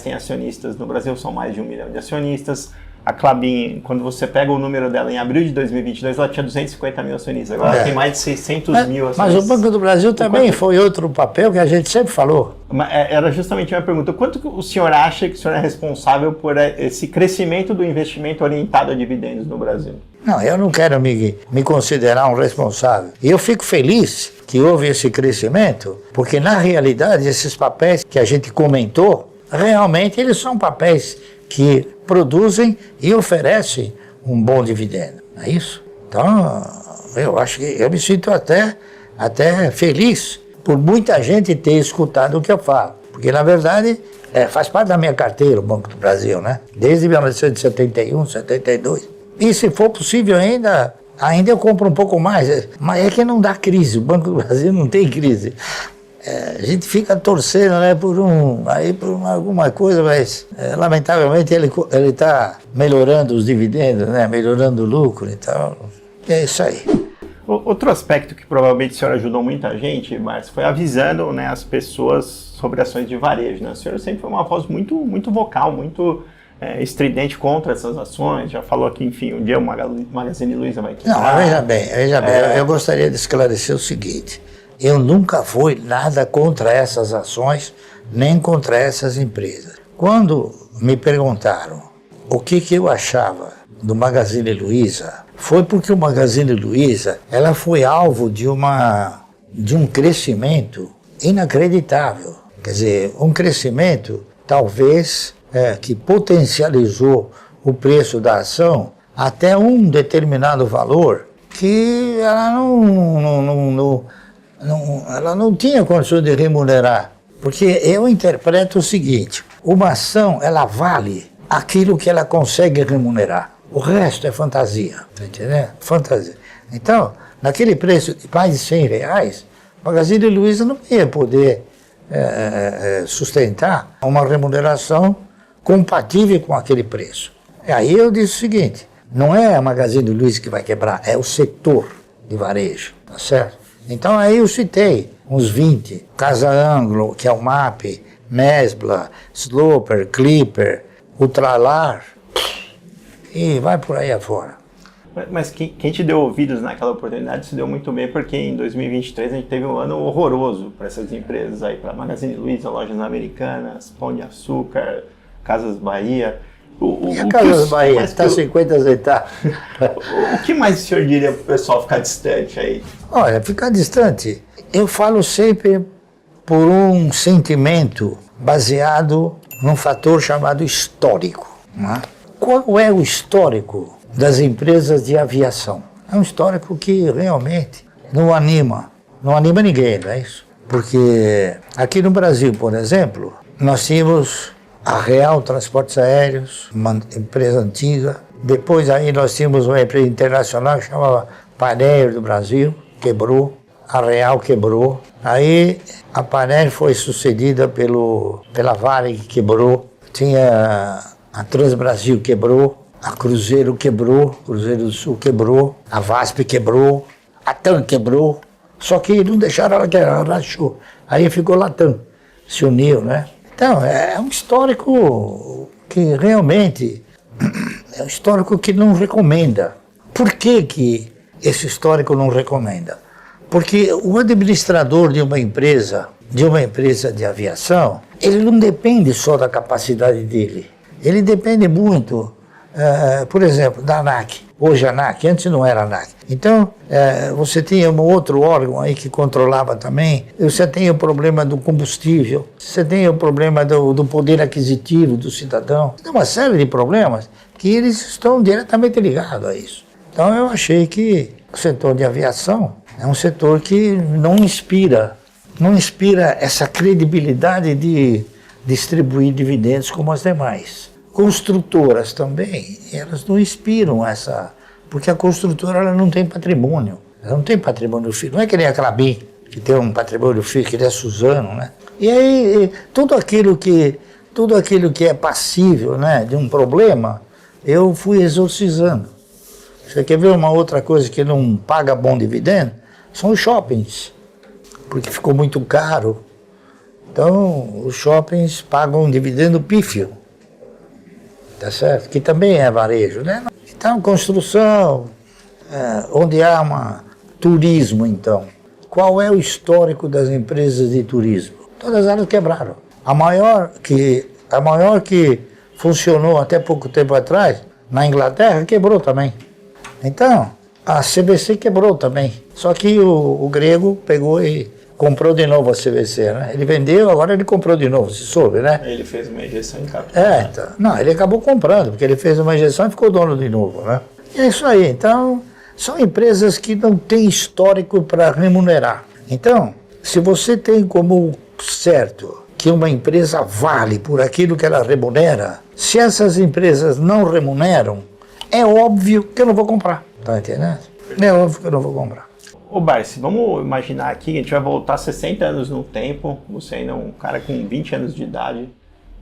tem acionistas no Brasil, são mais de 1 milhão de acionistas. A Klabin, quando você pega o número dela em abril de 2022, ela tinha 250 mil acionistas. Agora ela tem mais de 600 mil acionistas. Mas o Banco do Brasil também foi outro papel que a gente sempre falou. Era justamente a minha pergunta. Quanto que o senhor acha que o senhor é responsável por esse crescimento do investimento orientado a dividendos no Brasil? Não, eu não quero me considerar um responsável. E eu fico feliz que houve esse crescimento, porque na realidade esses papéis que a gente comentou, realmente eles são papéis que produzem e oferecem um bom dividendo, não é isso? Então, eu acho que eu me sinto até feliz por muita gente ter escutado o que eu falo, porque na verdade faz parte da minha carteira o Banco do Brasil, né? Desde 1971, 72. E se for possível ainda eu compro um pouco mais, mas é que não dá crise, o Banco do Brasil não tem crise. A gente fica torcendo, né, por alguma coisa, mas lamentavelmente ele está melhorando os dividendos, né, melhorando o lucro, então é isso aí. Outro aspecto que provavelmente o senhor ajudou muita gente, Márcio, foi avisando, né, as pessoas sobre ações de varejo, né? O senhor sempre foi uma voz muito, muito vocal, muito estridente contra essas ações, já falou aqui, enfim, um dia o Magazine Luiza vai quebrar. Não, veja bem, eu gostaria de esclarecer o seguinte: eu nunca fui nada contra essas ações, nem contra essas empresas. Quando me perguntaram o que eu achava do Magazine Luiza, foi porque o Magazine Luiza ela foi alvo de um crescimento inacreditável. Quer dizer, um crescimento talvez que potencializou o preço da ação até um determinado valor que ela ela não tinha condição de remunerar, porque eu interpreto o seguinte: uma ação ela vale aquilo que ela consegue remunerar, o resto é fantasia, tá entendendo? Fantasia. Então, naquele preço de mais de R$100, o Magazine Luiza não ia poder sustentar uma remuneração compatível com aquele preço. E aí eu disse o seguinte: não é a Magazine Luiza que vai quebrar, é o setor de varejo, tá certo? Então aí eu citei uns 20, Casa Anglo, que é o MAP, Mesbla, Sloper, Clipper, Ultralar, e vai por aí afora. Mas quem te deu ouvidos naquela oportunidade se deu muito bem, porque em 2023 a gente teve um ano horroroso para essas empresas aí, para Magazine Luiza, Lojas Americanas, Pão de Açúcar, Casas Bahia. A Casas Bahia está 50 centavos. O que mais o senhor diria para o pessoal ficar distante aí? Olha, ficar distante, eu falo sempre por um sentimento baseado num fator chamado histórico. Né? Qual é o histórico das empresas de aviação? É um histórico que realmente não anima ninguém, não é isso? Porque aqui no Brasil, por exemplo, nós tínhamos a Real Transportes Aéreos, uma empresa antiga. Depois aí nós tínhamos uma empresa internacional que chamava Panair do Brasil, quebrou. A Real quebrou. Aí a Panair foi sucedida pela Varig, que quebrou. Tinha a Transbrasil quebrou. A Cruzeiro quebrou, Cruzeiro do Sul quebrou. A VASP quebrou. A TAM quebrou. Só que não deixaram ela quebrar, ela rachou. Aí ficou Latam, se uniu, né? Então, é um histórico que realmente é um histórico que não recomenda. Por que esse histórico não recomenda? Porque o administrador de uma empresa de aviação, ele não depende só da capacidade dele. Ele depende muito, por exemplo, da ANAC. Hoje a ANAC, antes não era a ANAC. Então, você tinha um outro órgão aí que controlava também. Você tem o problema do combustível, você tem o problema do poder aquisitivo do cidadão. Tem uma série de problemas que eles estão diretamente ligados a isso. Então, eu achei que o setor de aviação é um setor que não inspira essa credibilidade de distribuir dividendos como as demais. Construtoras também, elas não inspiram essa, porque a construtora ela não tem patrimônio, ela não tem patrimônio fixo, não é que nem a Klabin, que tem um patrimônio fixo, que ele é Suzano, né? E aí, tudo aquilo que é passível, né, de um problema, eu fui exorcizando. Você quer ver uma outra coisa que não paga bom dividendo? São os shoppings, porque ficou muito caro Então, os shoppings pagam um dividendo pífio, tá certo? Que também é varejo, né? Então, construção, onde há turismo, então. Qual é o histórico das empresas de turismo? Todas elas quebraram. A maior que funcionou até pouco tempo atrás, na Inglaterra, quebrou também. Então, a CVC quebrou também. Só que o grego pegou e comprou de novo a CVC, né? Ele vendeu, agora ele comprou de novo, se soube, né? Ele fez uma injeção em capital. Então, não, ele acabou comprando, porque ele fez uma injeção e ficou dono de novo, né? E é isso aí. Então, são empresas que não têm histórico para remunerar. Então, se você tem como certo que uma empresa vale por aquilo que ela remunera, se essas empresas não remuneram, é óbvio que eu não vou comprar. Tá entendendo? É óbvio que eu não vou comprar. Ô Barsi, vamos imaginar aqui que a gente vai voltar 60 anos no tempo, você ainda é um cara com 20 anos de idade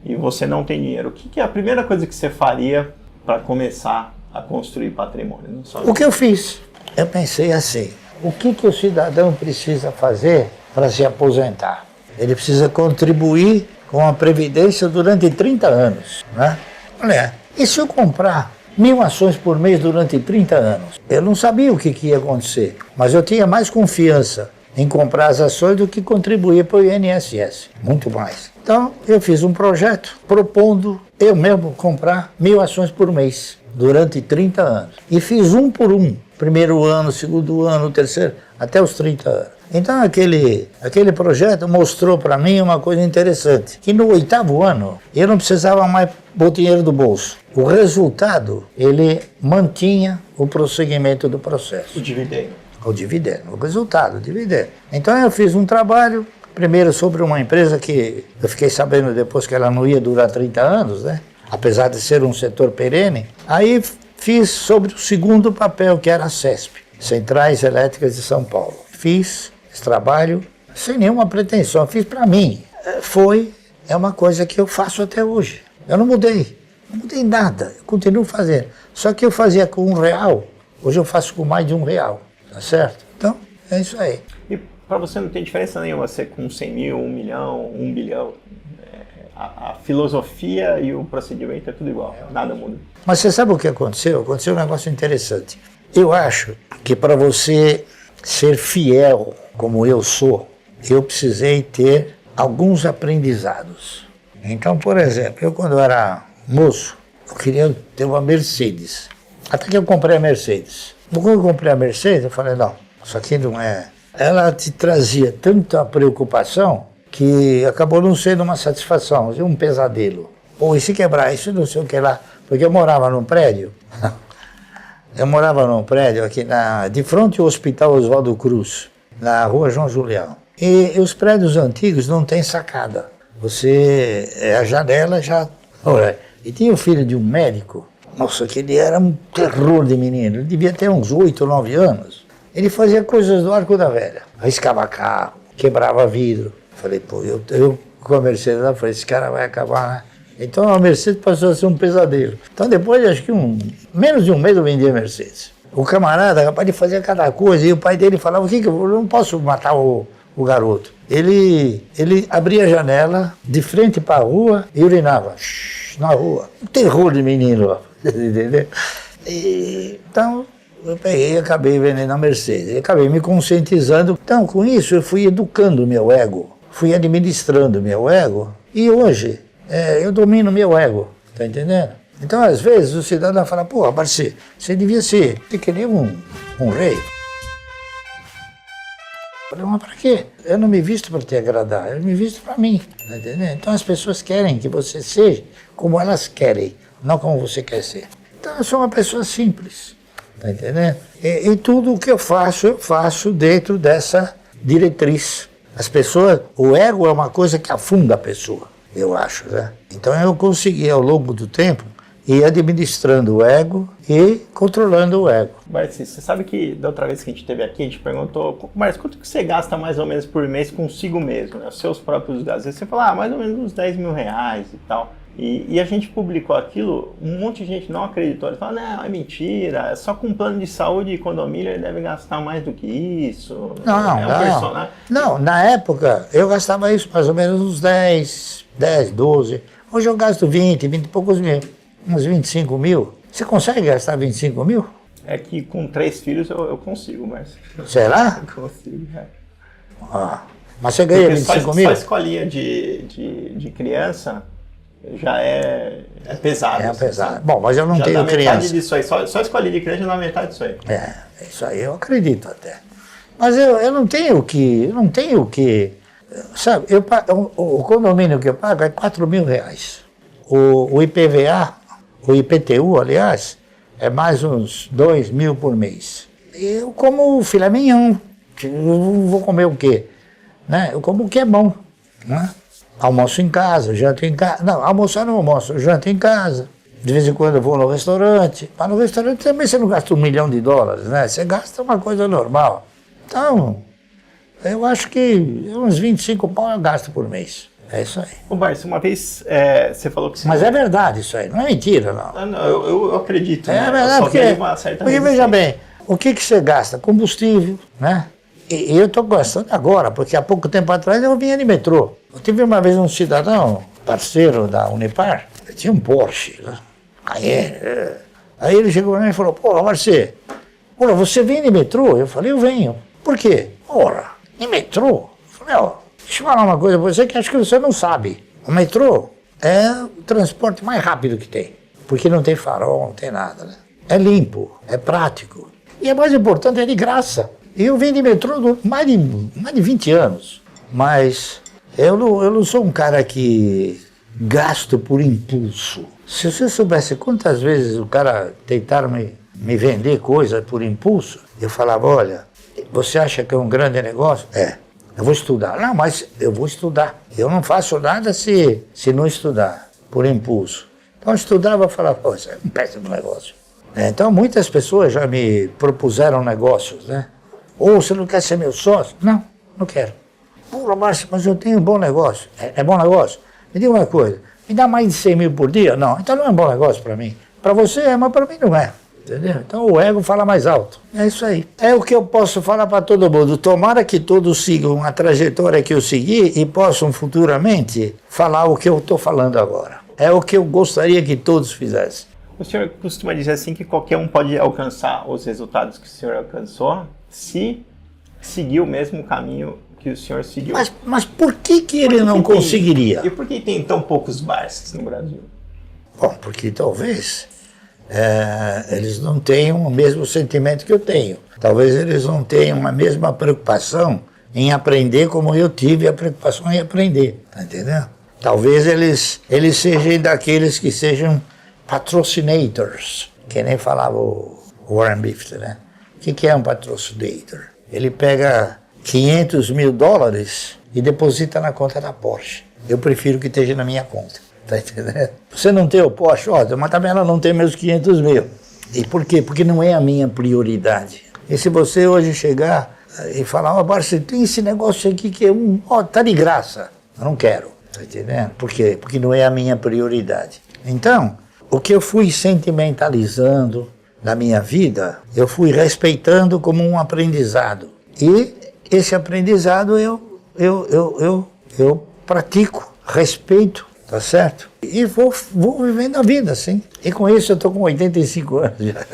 e você não tem dinheiro. O que é a primeira coisa que você faria para começar a construir patrimônio? O que eu fiz? Eu pensei assim, o que o cidadão precisa fazer para se aposentar? Ele precisa contribuir com a Previdência durante 30 anos, né? Olha, e se eu comprar 1.000 ações por mês durante 30 anos? Eu não sabia o que ia acontecer, mas eu tinha mais confiança em comprar as ações do que contribuir para o INSS, muito mais. Então, eu fiz um projeto propondo eu mesmo comprar 1.000 ações por mês durante 30 anos. E fiz um por um, primeiro ano, segundo ano, terceiro, até os 30 anos. Então, aquele projeto mostrou para mim uma coisa interessante, que no 8º ano eu não precisava mais pôr dinheiro do bolso. O resultado, ele mantinha o prosseguimento do processo. O dividendo. O resultado, o dividendo. Então, eu fiz um trabalho, primeiro sobre uma empresa que eu fiquei sabendo depois que ela não ia durar 30 anos, né? Apesar de ser um setor perene. Aí fiz sobre o segundo papel, que era a CESP, Centrais Elétricas de São Paulo. Fiz esse trabalho sem nenhuma pretensão, fiz para mim. É uma coisa que eu faço até hoje. Eu não mudei nada, eu continuo fazendo. Só que eu fazia com R$1, hoje eu faço com mais de R$1, tá certo? Então, é isso aí. E para você não tem diferença nenhuma você com 100 mil, 1 milhão, 1 bilhão? A filosofia e o procedimento é tudo igual, nada muda. Mas você sabe o que aconteceu? Aconteceu um negócio interessante. Eu acho que para você ser fiel como eu sou, eu precisei ter alguns aprendizados. Então, por exemplo, eu quando era moço, eu queria ter uma Mercedes. Até que eu comprei a Mercedes. Quando eu comprei a Mercedes, eu falei, não, isso aqui não é... Ela te trazia tanta preocupação que acabou não sendo uma satisfação, um pesadelo. Ou e se quebrar isso, não sei o que lá. Porque eu morava num prédio... Eu morava num prédio aqui de frente ao Hospital Oswaldo Cruz, na rua João Julião. E os prédios antigos não tem sacada. A janela já... Olha, e tinha o filho de um médico, nossa, que ele era um terror de menino, ele devia ter uns 8 ou 9 anos. Ele fazia coisas do arco da velha, riscava carro, quebrava vidro. Falei, pô, eu com a Mercedes lá, falei, esse cara vai acabar, né? Então a Mercedes passou a ser um pesadelo. Então depois, acho que menos de um mês eu vendi a Mercedes. O camarada, capaz de fazer cada coisa, e o pai dele falava, eu não posso matar o garoto. Ele abria a janela, de frente para a rua, e urinava na rua. Um terror de menino, entendeu? Então eu peguei e acabei vendendo a Mercedes. E acabei me conscientizando. Então com isso eu fui educando o meu ego, fui administrando o meu ego, e hoje... eu domino meu ego, tá entendendo? Então, às vezes, o cidadão fala, pô, Barsi, você devia ser que nem um rei. Eu falei, mas pra quê? Eu não me visto para te agradar, eu me visto para mim, tá entendendo? Então, as pessoas querem que você seja como elas querem, não como você quer ser. Então, eu sou uma pessoa simples, tá entendendo? E tudo o que eu faço dentro dessa diretriz. As pessoas, o ego é uma coisa que afunda a pessoa. Eu acho, né? Então eu consegui, ao longo do tempo, ir administrando o ego e controlando o ego. Barsi, você sabe que da outra vez que a gente esteve aqui, a gente perguntou, Barsi, quanto que você gasta mais ou menos por mês consigo mesmo, né? Os seus próprios gastos. Aí você falou, mais ou menos uns 10 mil reais e tal. E a gente publicou aquilo, um monte de gente não acreditou. Eles falaram, não, é mentira, só com plano de saúde e condomínio ele deve gastar mais do que isso. Não, na época eu gastava isso mais ou menos uns 10, 12. Hoje eu gasto 20 e poucos mil, uns 25 mil. Você consegue gastar 25 mil? É que com 3 filhos eu consigo, mas... Será? Eu consigo, Mas você ganha 25 mil? Só escolinha de criança já é pesado. É pesado. Bom, mas eu não tenho criança. Metade disso aí, só escolinha de criança já dá metade disso aí. Isso aí eu acredito até. Mas eu não tenho que, sabe, o condomínio que eu pago é 4 mil reais. O IPVA, o IPTU, aliás, é mais uns 2 mil por mês. Eu como filé mignon, eu vou comer o quê? Né? Eu como o que é bom, né? Almoço em casa, janto em casa. Não, almoçar não almoço, janto em casa. De vez em quando eu vou no restaurante. Mas no restaurante também você não gasta $1 milhão, né? Você gasta uma coisa normal. Então, eu acho que uns 25 pau eu gasto por mês. É isso aí. Ô, Márcio, uma vez você falou que... Mas é verdade isso aí, não é mentira, não. Não, eu acredito. É verdade, porque veja bem, o que você gasta? Combustível, né? E eu estou gastando agora, porque há pouco tempo atrás eu vinha de metrô. Eu tive uma vez um cidadão, parceiro da Unipar, ele tinha um Porsche, né? Aí ele chegou para mim e falou, porra, Marcê, você vem de metrô? Eu falei, eu venho. Por quê? Porra, de metrô? Eu falei, deixa eu falar uma coisa para você que acho que você não sabe. O metrô é o transporte mais rápido que tem, porque não tem farol, não tem nada, né? É limpo, é prático. E é mais importante, é de graça. Eu venho de metrô mais de 20 anos, mas eu não sou um cara que gasto por impulso. Se você soubesse quantas vezes o cara tentaram me vender coisa por impulso, eu falava, olha, você acha que é um grande negócio? Eu vou estudar. Não, mas eu vou estudar. Eu não faço nada se não estudar, por impulso. Então eu estudava e falava, pô, isso é um péssimo negócio. Então muitas pessoas já me propuseram negócios, né? Ou você não quer ser meu sócio? Não, não quero. Pô, Márcio, mas eu tenho um bom negócio. É bom negócio? Me diga uma coisa, me dá mais de 100 mil por dia? Não, então não é um bom negócio para mim. Para você é, mas para mim não é. Entendeu? Então o ego fala mais alto. É isso aí. É o que eu posso falar para todo mundo. Tomara que todos sigam a trajetória que eu segui e possam futuramente falar o que eu estou falando agora. É o que eu gostaria que todos fizessem. O senhor costuma dizer assim que qualquer um pode alcançar os resultados que o senhor alcançou se seguir o mesmo caminho que o senhor seguiu. Mas por que ele não conseguiria? E por que tem tão poucos Barças no Brasil? Bom, porque talvez eles não tenham o mesmo sentimento que eu tenho. Talvez eles não tenham a mesma preocupação em aprender como eu tive a preocupação em aprender. Tá entendendo? Talvez eles sejam daqueles que sejam patrocinators, que nem falava o Warren Buffett, né? O que é um patrocinator? Ele pega $500 mil e deposita na conta da Porsche. Eu prefiro que esteja na minha conta. Tá entendendo? Você não tem o Porsche, mas também ela não tem meus 500 mil. E por quê? Porque não é a minha prioridade. E se você hoje chegar e falar, Barça, tem esse negócio aqui que é tá de graça. Eu não quero. Tá entendendo? Por quê? Porque não é a minha prioridade. Então, o que eu fui sentimentalizando na minha vida, eu fui respeitando como um aprendizado. E esse aprendizado eu pratico, respeito, tá certo? E vou vivendo a vida, assim. E com isso eu estou com 85 anos já.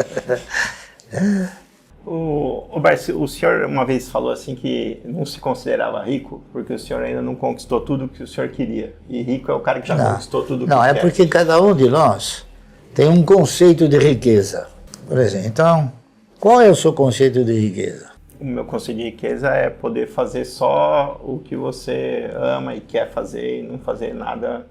Barça, o senhor uma vez falou assim que não se considerava rico porque o senhor ainda não conquistou tudo que o senhor queria. E rico é o cara que já conquistou tudo que quer. Não, é porque cada um de nós tem um conceito de riqueza. Por exemplo, então, qual é o seu conceito de riqueza? O meu conceito de riqueza é poder fazer só o que você ama e quer fazer e não fazer nada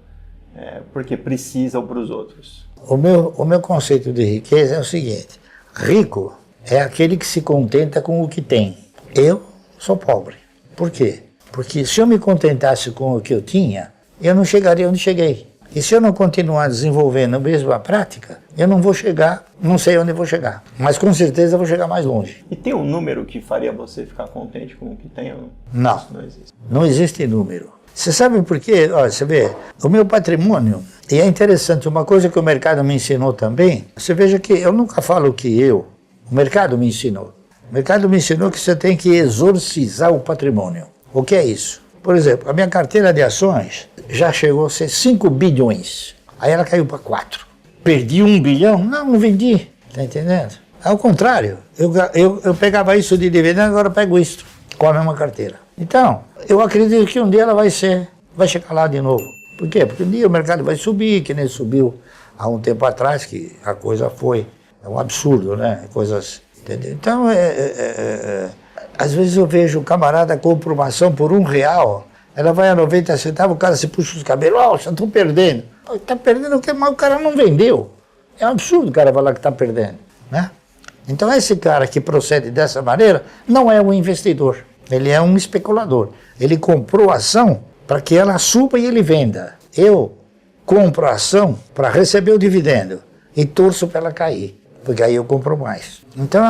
porque precisa ou para os outros. O meu conceito de riqueza é o seguinte: rico é aquele que se contenta com o que tem. Eu sou pobre. Por quê? Porque se eu me contentasse com o que eu tinha, eu não chegaria onde cheguei. E se eu não continuar desenvolvendo a mesma prática, eu não vou chegar, não sei onde eu vou chegar. Mas com certeza eu vou chegar mais longe. E tem um número que faria você ficar contente com o que tem? Não. Isso não existe. Não existe número. Você sabe por quê? Olha, você vê, o meu patrimônio, e é interessante, uma coisa que o mercado me ensinou também, você veja que eu nunca falo que o mercado me ensinou. O mercado me ensinou que você tem que exorcizar o patrimônio. O que é isso? Por exemplo, a minha carteira de ações já chegou a ser 5 bilhões. Aí ela caiu para 4. Perdi 1 bilhão? Não vendi. Tá entendendo? Ao contrário, eu pegava isso de dividendo, agora eu pego isso com a mesma carteira. Então, eu acredito que um dia ela vai chegar lá de novo. Por quê? Porque um dia o mercado vai subir, que nem subiu há um tempo atrás, que a coisa é um absurdo, né? Coisas, entendeu? Então, às vezes eu vejo o camarada compra uma ação por R$1, ela vai a 90 centavos, o cara se puxa os cabelos, já estou perdendo. Está perdendo o que? Mas o cara não vendeu. É um absurdo o cara falar que está perdendo, né? Então esse cara que procede dessa maneira não é um investidor, ele é um especulador. Ele comprou a ação para que ela suba e ele venda. Eu compro a ação para receber o dividendo e torço para ela cair, porque aí eu compro mais. Então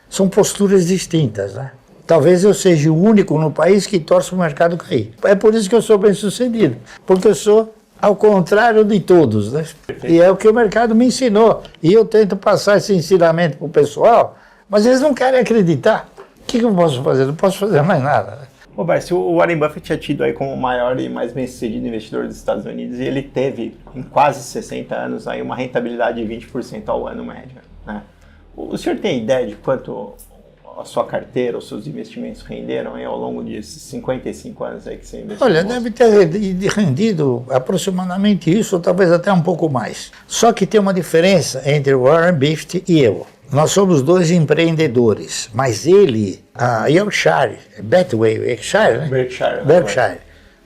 são posturas distintas, né? Talvez eu seja o único no país que torce o mercado cair. É por isso que eu sou bem sucedido, porque eu sou ao contrário de todos, né? E é o que o mercado me ensinou. E eu tento passar esse ensinamento para o pessoal, mas eles não querem acreditar. O que eu posso fazer? Não posso fazer mais nada, né? Ô, Barsi, o Warren Buffett é tido aí como o maior e mais bem-sucedido investidor dos Estados Unidos e ele teve, em quase 60 anos, aí uma rentabilidade de 20% ao ano média, né? O senhor tem ideia de quanto a sua carteira, os seus investimentos renderam aí ao longo desses 55 anos aí que você investiu? Olha, deve ter rendido aproximadamente isso, ou talvez até um pouco mais. Só que tem uma diferença entre o Warren Buffett e eu. Nós somos dois empreendedores, mas ele, a Yorkshire, Berkshire, né? Berkshire,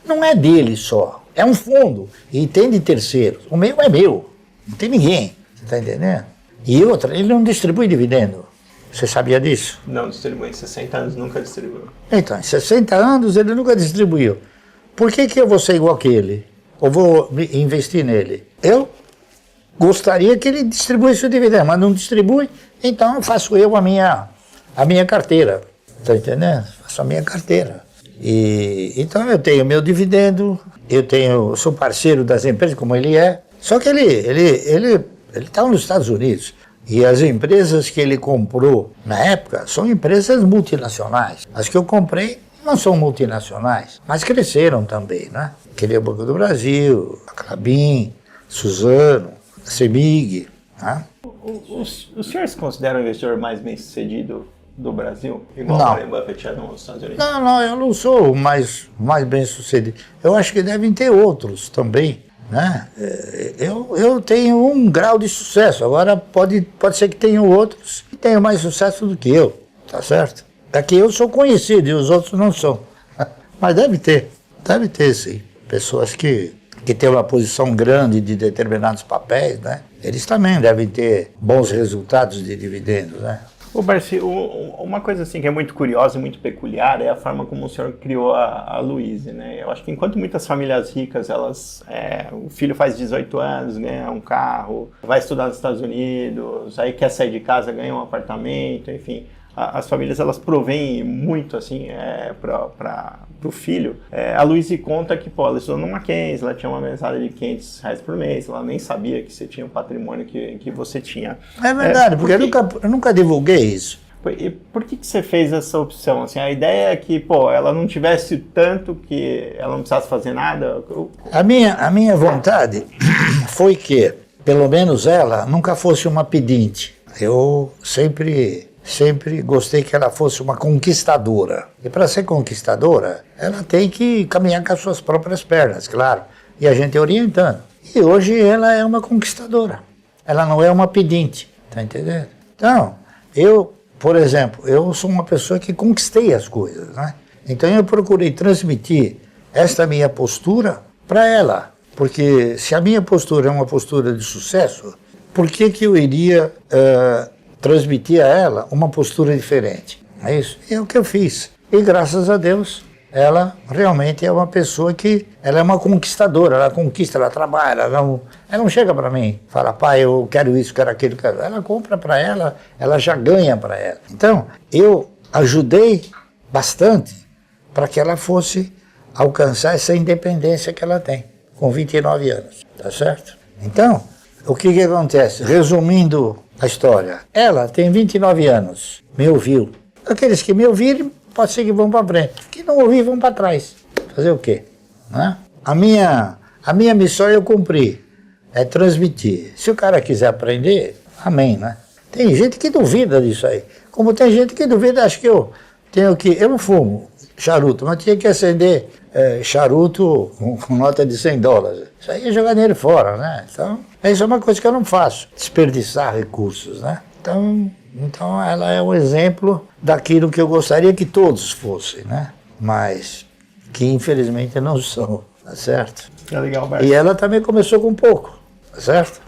não é dele só, é um fundo e tem de terceiros. O meu é meu, não tem ninguém, você está entendendo? E outra, ele não distribui dividendo. Você sabia disso? Não distribui, em 60 anos nunca distribuiu. Então, em 60 anos ele nunca distribuiu. Por que eu vou ser igual que ele? Ou vou investir nele? Eu gostaria que ele distribuísse o dividendo, mas não distribui, então eu faço a minha carteira. Está entendendo? Faço a minha carteira. Então eu tenho meu dividendo, sou parceiro das empresas como ele é, só que ele está nos Estados Unidos. E as empresas que ele comprou na época são empresas multinacionais. As que eu comprei não são multinacionais, mas cresceram também, né? Aquele Banco do Brasil, a Klabin, Suzano, a Semig, né? O senhor se considera o investidor mais bem-sucedido do Brasil? Igual Não. o Warren Buffett é nos Estados Unidos? Não, eu não sou o mais bem-sucedido. Eu acho que devem ter outros também, né? Eu tenho um grau de sucesso, agora pode ser que tenham outros que tenham mais sucesso do que eu, tá certo? Aqui eu sou conhecido e os outros não são, mas deve ter sim, pessoas que têm uma posição grande de determinados papéis, né? Eles também devem ter bons resultados de dividendos, né? Ô, Barsi, uma coisa assim que é muito curiosa e muito peculiar é a forma como o senhor criou a Louise, né? Eu acho que enquanto muitas famílias ricas, o filho faz 18 anos, ganha um carro, vai estudar nos Estados Unidos, aí quer sair de casa, ganha um apartamento, enfim, as famílias elas provêm muito assim para o filho. A Louise conta que ela estudou no Mackenzie, ela tinha uma mesada de R$500 por mês, ela nem sabia que você tinha o patrimônio que você tinha. É verdade, porque eu nunca divulguei isso. E por que você fez essa opção? Assim, a ideia é que ela não tivesse tanto que ela não precisasse fazer nada? A minha vontade foi que, pelo menos ela, nunca fosse uma pedinte. Eu sempre gostei que ela fosse uma conquistadora. E para ser conquistadora, ela tem que caminhar com as suas próprias pernas, claro. E a gente orientando. E hoje ela é uma conquistadora. Ela não é uma pedinte, tá entendendo? Então, por exemplo, eu sou uma pessoa que conquistei as coisas, né? Então eu procurei transmitir esta minha postura para ela. Porque se a minha postura é uma postura de sucesso, por que eu iria transmitir a ela uma postura diferente? É isso? E é o que eu fiz. E graças a Deus, ela realmente é uma pessoa que ela é uma conquistadora, ela conquista, ela trabalha, ela não chega para mim, fala, pai, eu quero isso, quero aquilo, quero. Ela compra para ela já ganha para ela. Então, eu ajudei bastante para que ela fosse alcançar essa independência que ela tem, com 29 anos, tá certo? Então, o que acontece? Resumindo a história, ela tem 29 anos, me ouviu. Aqueles que me ouvirem, pode ser que vão para frente. Que não ouvir, vão para trás. Fazer o quê? Né? A minha missão eu cumpri, é transmitir. Se o cara quiser aprender, amém, né? Tem gente que duvida disso aí. Como tem gente que duvida, acho que eu tenho que... Eu não fumo charuto, mas tinha que acender charuto com nota de $100. Isso aí é jogar dinheiro fora, né? Então, isso é uma coisa que eu não faço. Desperdiçar recursos, né? Então ela é um exemplo daquilo que eu gostaria que todos fossem, né? Mas que infelizmente não são, tá certo? É legal, Barsi. E ela também começou com pouco, tá certo?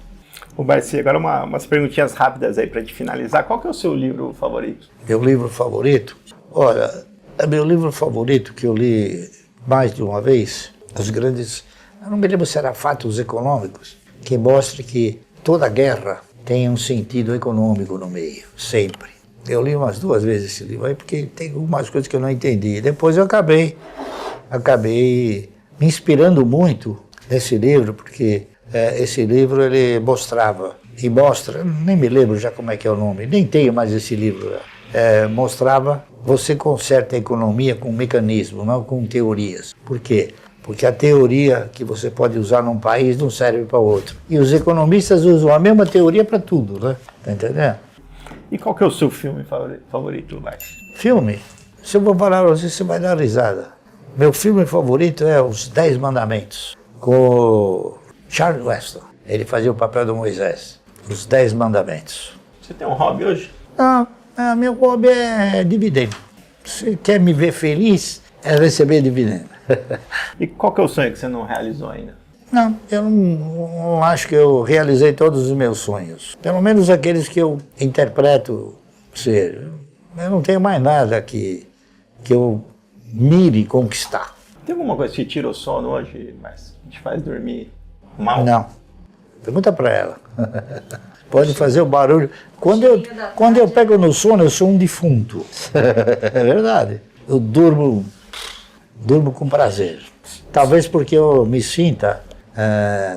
Ô, Barsi, agora umas perguntinhas rápidas aí pra te finalizar. Qual que é o seu livro favorito? Meu livro favorito? Olha, é meu livro favorito que eu li mais de uma vez, os grandes... Eu não me lembro se era Fatos Econômicos, que mostra que toda guerra tem um sentido econômico no meio, sempre. Eu li umas 2 vezes esse livro aí, porque tem algumas coisas que eu não entendi. Depois eu acabei me inspirando muito nesse livro, porque esse livro ele mostrava, e mostra, nem me lembro já como é que é o nome, nem tenho mais esse livro, mostrava você conserta a economia com mecanismo, não com teorias. Por quê? Porque a teoria que você pode usar num país não serve para outro. E os economistas usam a mesma teoria para tudo, né? Tá entendendo? E qual que é o seu filme favorito, Barsi? Filme? Se eu vou falar pra você vai dar risada. Meu filme favorito é Os 10 Mandamentos, com o Charles Weston. Ele fazia o papel do Moisés. Os 10 Mandamentos. Você tem um hobby hoje? Não, meu hobby é dividendo. Se quer me ver feliz, é receber dividendo. E qual que é o sonho que você não realizou ainda? Não, eu não acho que eu realizei todos os meus sonhos. Pelo menos aqueles que eu interpreto ser. Eu não tenho mais nada que eu mire conquistar. Tem alguma coisa que te tira o sono hoje, mas te faz dormir mal? Não. Pergunta pra ela. Pode fazer o barulho. Quando eu pego no sono, eu sou um defunto. É verdade. Eu durmo com prazer. Talvez porque eu me sinta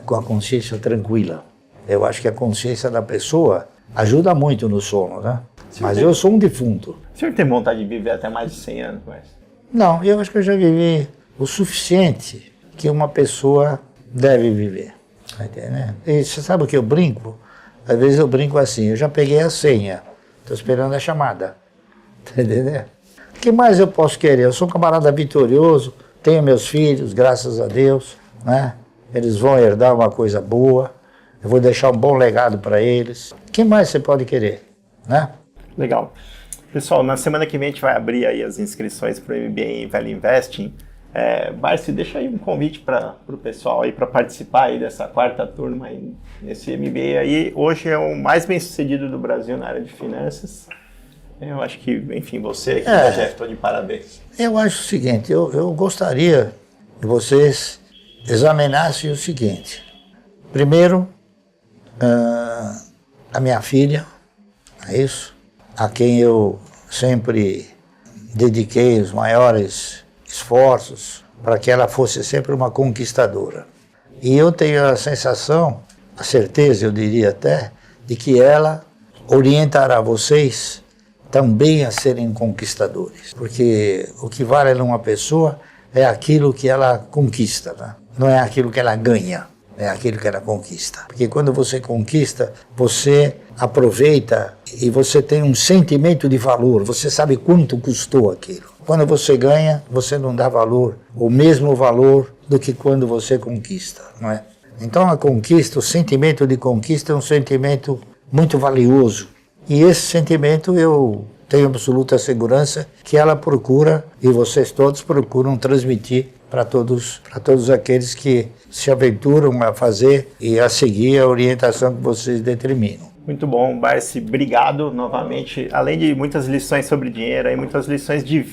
com a consciência tranquila. Eu acho que a consciência da pessoa ajuda muito no sono, né? Mas eu sou um defunto. O senhor tem vontade de viver até mais de 100 anos, Barsi? Não, eu acho que eu já vivi o suficiente que uma pessoa deve viver. Tá entendendo? E você sabe o que eu brinco? Às vezes eu brinco assim, eu já peguei a senha, estou esperando a chamada. Tá entendendo? O que mais eu posso querer? Eu sou um camarada vitorioso, tenho meus filhos, graças a Deus, né? Eles vão herdar uma coisa boa, eu vou deixar um bom legado para eles. O que mais você pode querer, né? Legal. Pessoal, na semana que vem a gente vai abrir aí as inscrições para o MBA em Value Investing. Barsi, deixa aí um convite para o pessoal aí para participar aí dessa 4ª turma aí, nesse MBA aí. Hoje é o mais bem sucedido do Brasil na área de finanças. Eu acho que, enfim, você aqui da Jeff, estou de parabéns. Eu acho o seguinte, eu gostaria que vocês examinassem o seguinte. Primeiro, a minha filha, é isso, a quem eu sempre dediquei os maiores esforços para que ela fosse sempre uma conquistadora. E eu tenho a sensação, a certeza, eu diria até, de que ela orientará vocês também a serem conquistadores. Porque o que vale numa pessoa é aquilo que ela conquista, né? Não é aquilo que ela ganha, é aquilo que ela conquista. Porque quando você conquista, você aproveita e você tem um sentimento de valor, você sabe quanto custou aquilo. Quando você ganha, você não dá valor, o mesmo valor do que quando você conquista, não é? Então a conquista, o sentimento de conquista é um sentimento muito valioso. E esse sentimento eu tenho absoluta segurança que ela procura, e vocês todos procuram transmitir para todos aqueles que se aventuram a fazer e a seguir a orientação que vocês determinam. Muito bom, Barsi. Obrigado novamente. Além de muitas lições sobre dinheiro, aí muitas lições de vida.